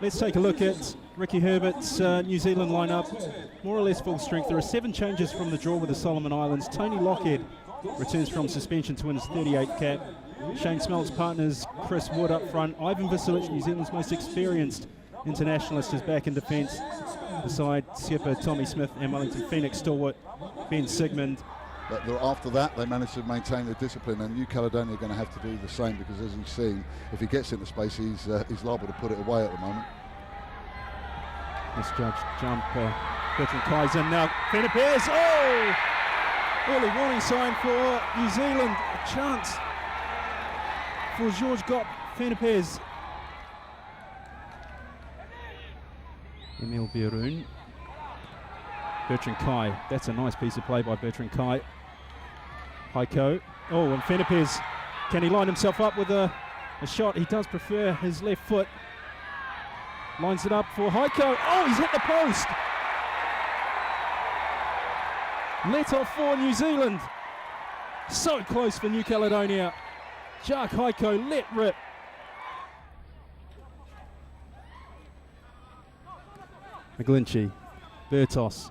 Let's take a look at Ricky Herbert's New Zealand lineup. More or less full strength. There are 7 changes from the draw with the Solomon Islands. Tony Lockhead returns from suspension to win his 38th cap. Shane Smelt's partners Chris Wood up front. Ivan Visilic, New Zealand's most experienced internationalist, is back in defence beside skipper Tommy Smith and Wellington Phoenix stalwart Ben Sigmund. But after that, they managed to maintain the discipline, and New Caledonia are going to have to do the same, because as you've seen, if he gets into space, he's liable to put it away at the moment. Misjudged jump, Bertrand Kaiser. Now Fenner Pears. Oh! Early warning sign for New Zealand. A chance for George Gop Fenner Pears. Emil Bierun. Bertrand Kai. That's a nice piece of play by Bertrand Kai. Heiko. Oh, and Fenner Pears. Can he line himself up with a shot? He does prefer his left foot. Lines it up for Heiko. Oh, he's hit the post. Let off for New Zealand. So close for New Caledonia. Jacques Heiko let rip. McGlinchey. Bertos.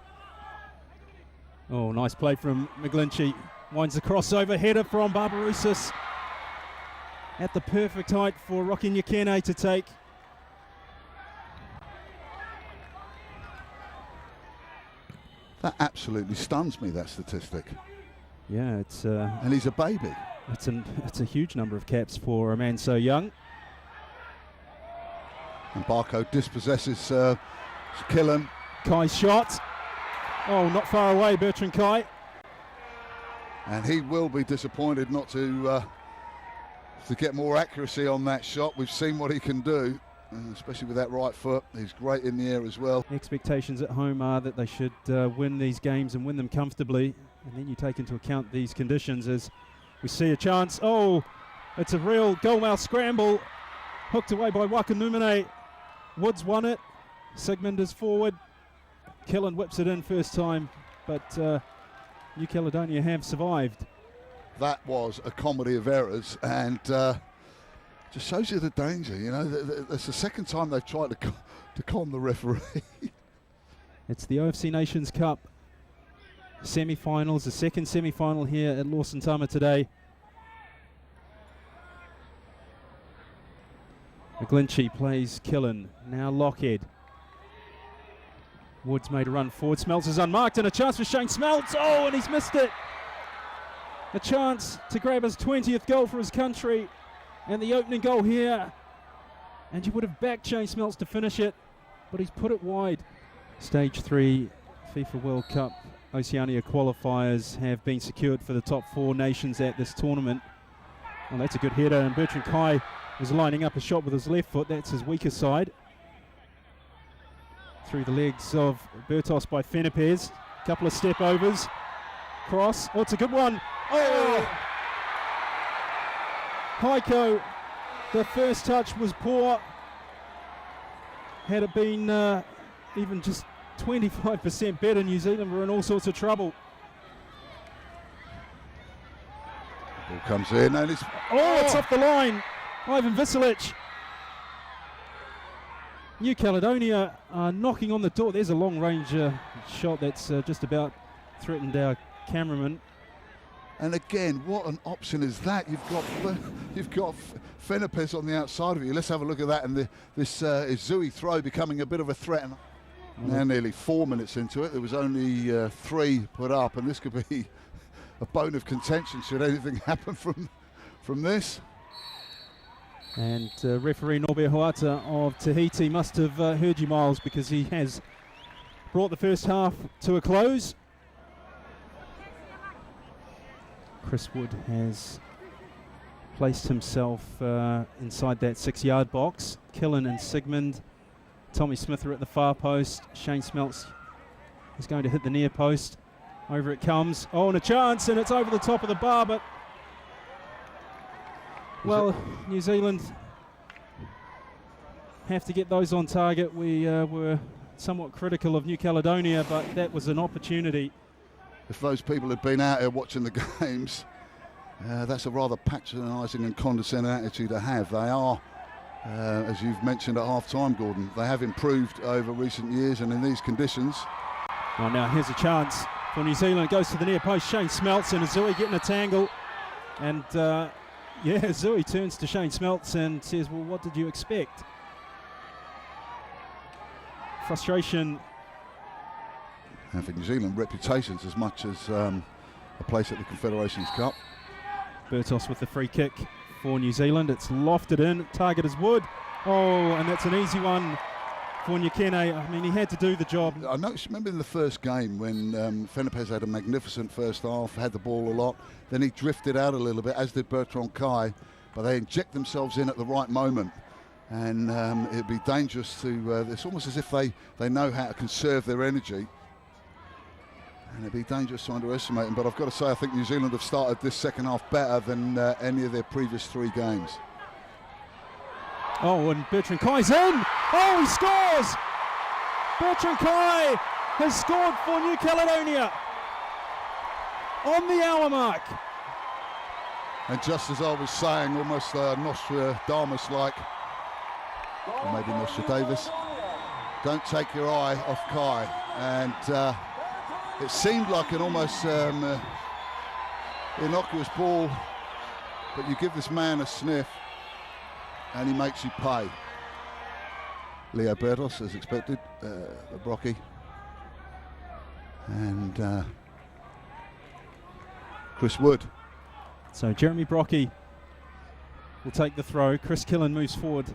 Oh, nice play from McGlinchey. Winds the crossover, header from Barbarousis. At the perfect height for Rocky Nyakene to take. That absolutely stuns me, that statistic. Yeah, it's and he's a baby. It's a huge number of caps for a man so young. And Barco dispossesses Killen. Kai's shot. Oh, not far away, Bertrand Kai. And he will be disappointed not to get more accuracy on that shot. We've seen what he can do, especially with that right foot. He's great in the air as well. Expectations at home are that they should win these games and win them comfortably. And then you take into account these conditions as we see a chance. Oh, it's a real goalmouth scramble. Hooked away by Wakanumene. Woods won it. Sigmund is forward. Killen whips it in first time, but New Caledonia have survived. That was a comedy of errors, and just shows you the danger. You know, that's the second time they've tried to con the referee. It's the OFC Nations Cup semi-finals, the second semi-final here at Lawson Tama today. McGlinchey plays Killen, now Lockhead. Woods made a run forward. Smelts is unmarked, and a chance for Shane Smelts. Oh, and he's missed it. A chance to grab his 20th goal for his country, and the opening goal here. And you would have backed Shane Smelts to finish it, but he's put it wide. Stage 3 FIFA World Cup Oceania qualifiers have been secured for the top 4 nations at this tournament. Well, that's a good header, and Bertrand Kai was lining up a shot with his left foot. That's his weaker side. Through the legs of Bertos by Fenner Pears. Couple of step overs. Cross. Oh, it's a good one. Oh! Heiko, the first touch was poor. Had it been even just 25% better, New Zealand were in all sorts of trouble. Ball comes in and it's... Oh, it's off the line. Ivan Visilic. New Caledonia are knocking on the door. There's a long-range shot that's just about threatened our cameraman. And again, what an option is that? You've got Fenner Pears on the outside of you. Let's have a look at that. And this Izui throw becoming a bit of a threat. Now nearly 4 minutes into it. There was only 3 put up, and this could be a bone of contention should anything happen from this. And referee Norbert Hoata of Tahiti must have heard you, Miles, because he has brought the first half to a close. Chris Wood has placed himself inside that 6-yard box. Killen and Sigmund. Tommy Smith are at the far post. Shane Smelts is going to hit the near post. Over it comes. Oh, and a chance, and it's over the top of the bar, but well, New Zealand have to get those on target. We were somewhat critical of New Caledonia, but that was an opportunity. If those people had been out here watching the games, that's a rather patronising and condescending attitude to have. They are as you've mentioned at half-time, Gordon, they have improved over recent years, and in these conditions. Well, now here's a chance for New Zealand. Goes to the near post. Shane Smeltz and Zui getting a tangle. And Zui turns to Shane Smeltz and says, well, what did you expect? Frustration. And for New Zealand, reputations as much as a place at the Confederations Cup. Bertos with the free kick for New Zealand. It's lofted in. Target is Wood. Oh, and that's an easy one for Nyakene. I mean, he had to do the job. I noticed, remember in the first game when Fenipez had a magnificent first half, had the ball a lot, then he drifted out a little bit, as did Bertrand Kai, but they inject themselves in at the right moment. And it'd be dangerous to, it's almost as if they know how to conserve their energy. And it'd be dangerous to underestimate them, but I've got to say I think New Zealand have started this second half better than any of their previous 3 games. Oh, and Bertrand Kai's in! Oh, he scores! Bertrand Kai has scored for New Caledonia on the hour mark. And just as I was saying, almost Nostradamus-like, or maybe Nostradamus, don't take your eye off Kai. And it seemed like an almost innocuous ball, but you give this man a sniff and he makes you pay. Leo Bertos, as expected, Brocky. And Chris Wood. So Jeremy Brocky will take the throw. Chris Killen moves forward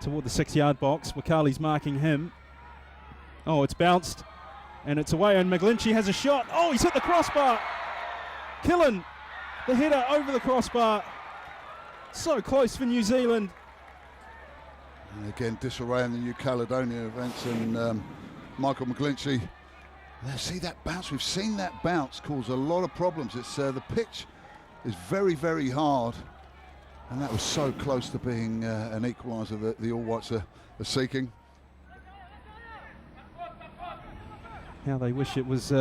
toward the 6-yard box. Wakali's marking him. Oh, it's bounced. And it's away, and McGlinchey has a shot. Oh, he's hit the crossbar. Killen, the header over the crossbar. So close for New Zealand. And again, disarray in the New Caledonia events, and Michael McGlinchey. See that bounce? We've seen that bounce cause a lot of problems. It's the pitch is very, very hard, and that was so close to being an equaliser that the All Whites are seeking. How they wish it was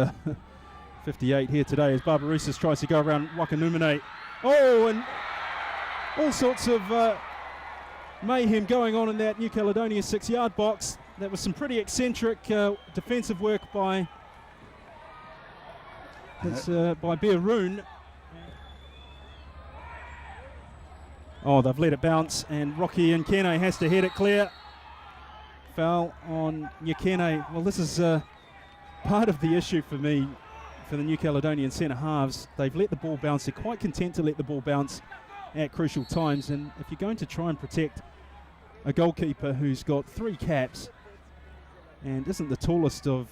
58 here today as Barbarouses tries to go around Wakanumene. Oh, and all sorts of mayhem going on in that New Caledonia 6-yard box. That was some pretty eccentric defensive work by Bearoon. Oh, they've let it bounce, and Rocky Nkene has to head it clear. Foul on Nyakene. Well, this is part of the issue for me for the New Caledonian centre halves. They've let the ball bounce. They're quite content to let the ball bounce at crucial times, and if you're going to try and protect a goalkeeper who's got 3 caps and isn't the tallest of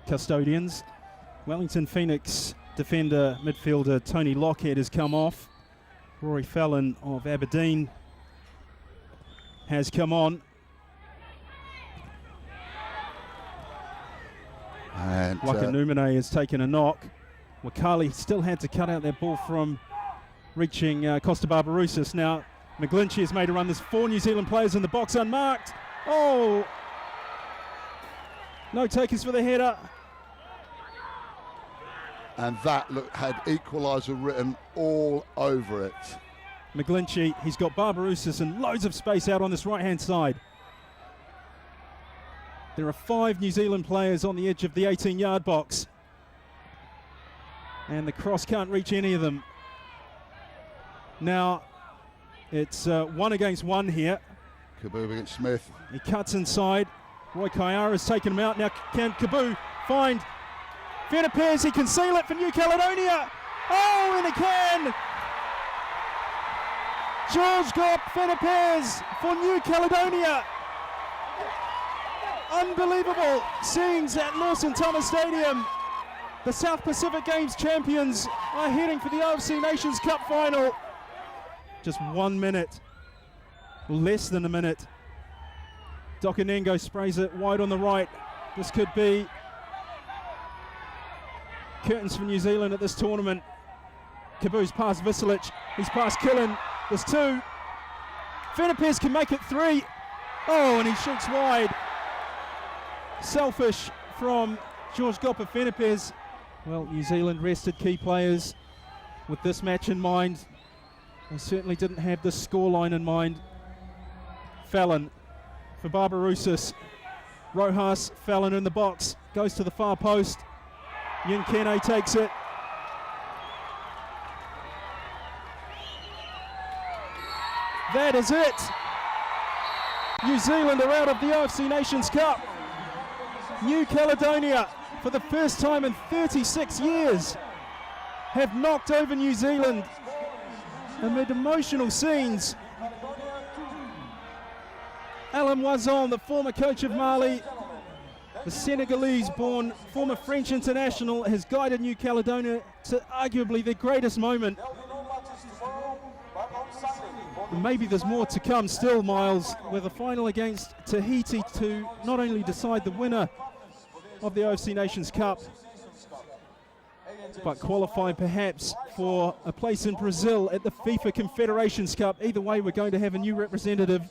custodians, Wellington Phoenix defender midfielder Tony Lockhead has come off. Rory Fallon of Aberdeen has come on. And Wakanumene has taken a knock. Wakali still had to cut out that ball from reaching Costa Barbarouses. Now McGlinchey has made a run. There's 4 New Zealand players in the box unmarked. Oh! No takers for the header. And that had equaliser written all over it. McGlinchey, he's got Barbarouses and loads of space out on this right-hand side. There are 5 New Zealand players on the edge of the 18-yard box. And the cross can't reach any of them. Now, it's 1 against 1 here. Kaboo against Smith. He cuts inside. Roy Kaiara's taken him out. Now can Kaboo find Fenipez? He can seal it for New Caledonia. Oh, and he can! George Gop Fenipez for New Caledonia. Unbelievable scenes at Lawson Thomas Stadium. The South Pacific Games champions are heading for the ONC Nations Cup final. Just 1 minute, less than a minute. Dokanengo sprays it wide on the right. This could be curtains for New Zealand at this tournament. Kaboo's past Visilic, he's past Killen. There's 2. Fenipez can make it 3. Oh, and he shoots wide. Selfish from George Gopper Fenipez. Well, New Zealand rested key players with this match in mind. They certainly didn't have this scoreline in mind. Fallon for Barbarousis. Rojas, Fallon in the box, goes to the far post. Yinkene takes it. That is it. New Zealand are out of the OFC Nations Cup. New Caledonia, for the first time in 36 years, have knocked over New Zealand amid emotional scenes. Alain Moison, the former coach of Mali, the Senegalese-born former French international, has guided New Caledonia to arguably their greatest moment. And maybe there's more to come still, Miles, with a final against Tahiti to not only decide the winner of the OFC Nations Cup, but qualify perhaps for a place in Brazil at the FIFA Confederations Cup. Either way, we're going to have a new representative